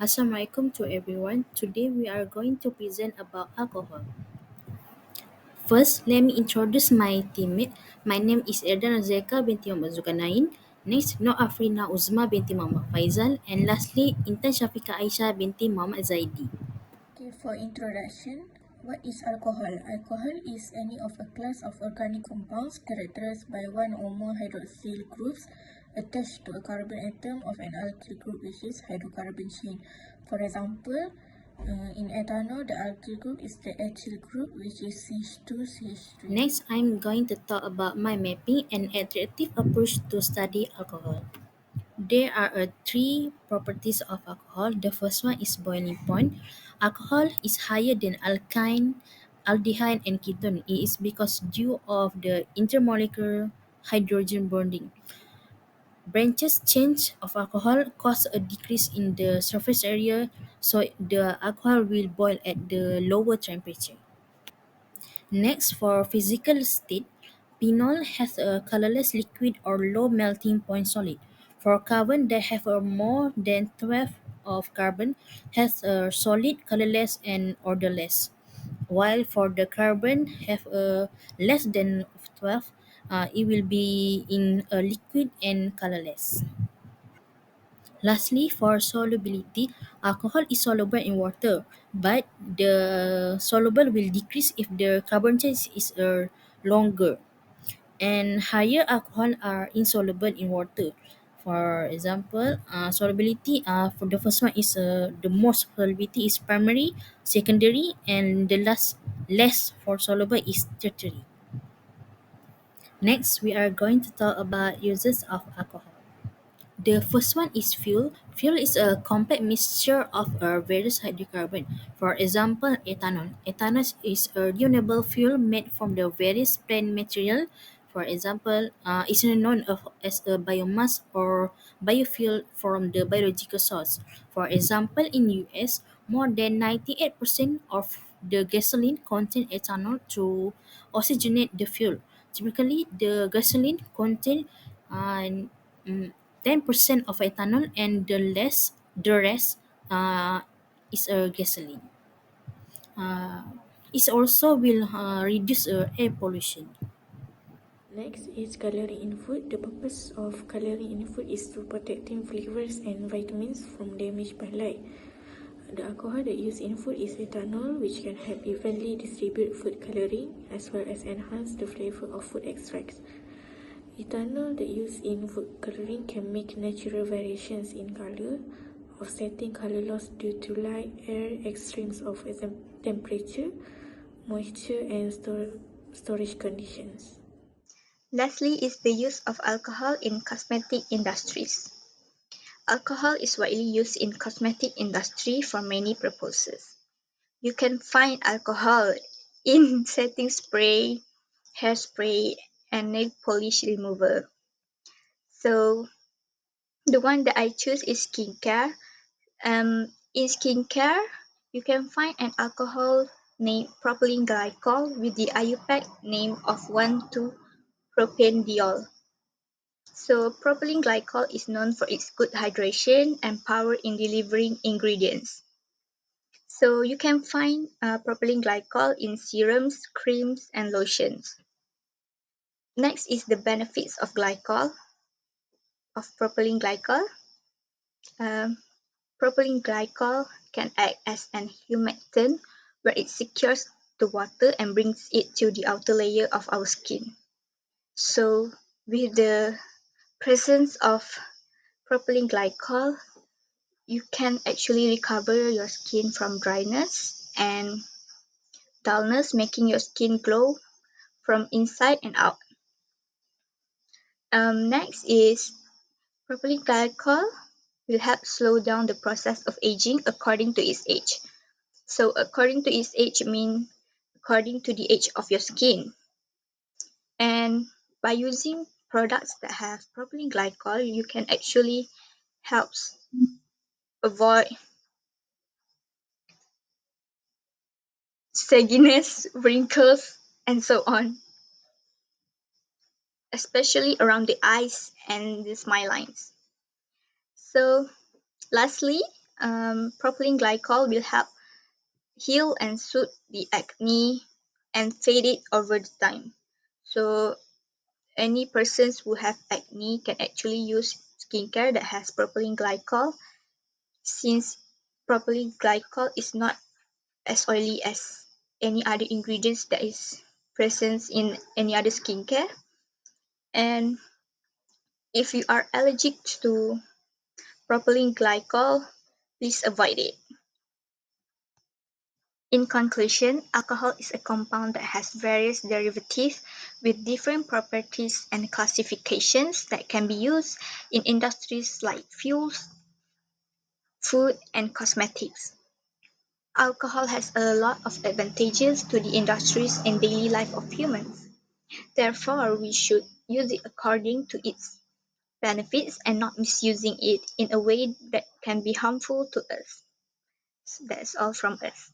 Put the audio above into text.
Assalamualaikum to everyone. Today we are going to present about alcohol. First, let me introduce my teammate. My name is Erdan Azeka binti Muhammad Zulkarnain. Next, Nur Afrina Uzma binti Muhammad Faizal. And lastly, Intan Syafiqah Aisyah binti Muhammad Zaidi. Okay, for introduction, what is alcohol? Alcohol is any of a class of organic compounds characterized by one or more hydroxyl groups attached to a carbon atom of an alkyl group, which is hydrocarbon chain. For example, in ethanol, the alkyl group is the ethyl group, which is CH2CH3. Next, I'm going to talk about my mapping and iterative approach to study alcohol. There are three properties of alcohol. The first one is boiling point. Alcohol is higher than alkyne, aldehyde, and ketone. It is because due of the intermolecular hydrogen bonding. Branches change of alcohol cause a decrease in the surface area, so the alcohol will boil at the lower temperature. Next, for physical state, phenol has a colorless liquid or low melting point solid. For carbon that have a more than 12 of carbon has a solid, colorless, and odorless. While for the carbon have a less than of 12, it will be in a liquid and colorless. Lastly, for solubility, alcohol is soluble in water, but the soluble will decrease if the carbon chain is longer, and higher alcohol are insoluble in water. For example, solubility for the first one is the most solubility is primary, secondary, and the last less for soluble is tertiary. Next, we are going to talk about uses of alcohol. The first one is fuel. Fuel is a compact mixture of various hydrocarbons. For example, ethanol. Ethanol is a renewable fuel made from the various plant material. For example, it's known as a biomass or biofuel from the biological source. For example, in US, more than 98% of the gasoline contain ethanol to oxygenate the fuel. Typically, the gasoline contain uh, 10% of ethanol, and the rest uh, is gasoline. Uh, it also will reduce air pollution. Next is coloring in food. The purpose of coloring in food is to protecting flavors and vitamins from damage by light. The alcohol that used in food is ethanol, which can help evenly distribute food coloring as well as enhance the flavor of food extracts. Ethanol that used in food coloring can make natural variations in color, offsetting color loss due to light, air, extremes of temperature, moisture, and storage conditions. Lastly is the use of alcohol in cosmetic industries. Alcohol is widely used in cosmetic industry for many purposes. You can find alcohol in setting spray, hairspray, and nail polish remover. So the one that I choose is skincare. In skincare, you can find an alcohol named propylene glycol with the IUPAC name of 1,2-propanediol. So propylene glycol is known for its good hydration and power in delivering ingredients. So you can find propylene glycol in serums, creams, and lotions. Next is the benefits of propylene glycol. Um, Propylene glycol can act as an humectant where it secures the water and brings it to the outer layer of our skin. So with the presence of propylene glycol, you can actually recover your skin from dryness and dullness, making your skin glow from inside and out. Next is propylene glycol will help slow down the process of aging according to its age. So according to its age mean according to the age of your skin. And by using products that have propylene glycol, you can actually help avoid sagginess, wrinkles, and so on, especially around the eyes and the smile lines. So lastly, Propylene glycol will help heal and soothe the acne and fade it over the time. So any persons who have acne can actually use skincare that has propylene glycol, since propylene glycol is not as oily as any other ingredients that is present in any other skincare. And if you are allergic to propylene glycol, please avoid it. In conclusion, alcohol is a compound that has various derivatives with different properties and classifications that can be used in industries like fuels, food, and cosmetics. Alcohol has a lot of advantages to the industries and daily life of humans. Therefore, we should use it according to its benefits and not misusing it in a way that can be harmful to us. So that's all from us.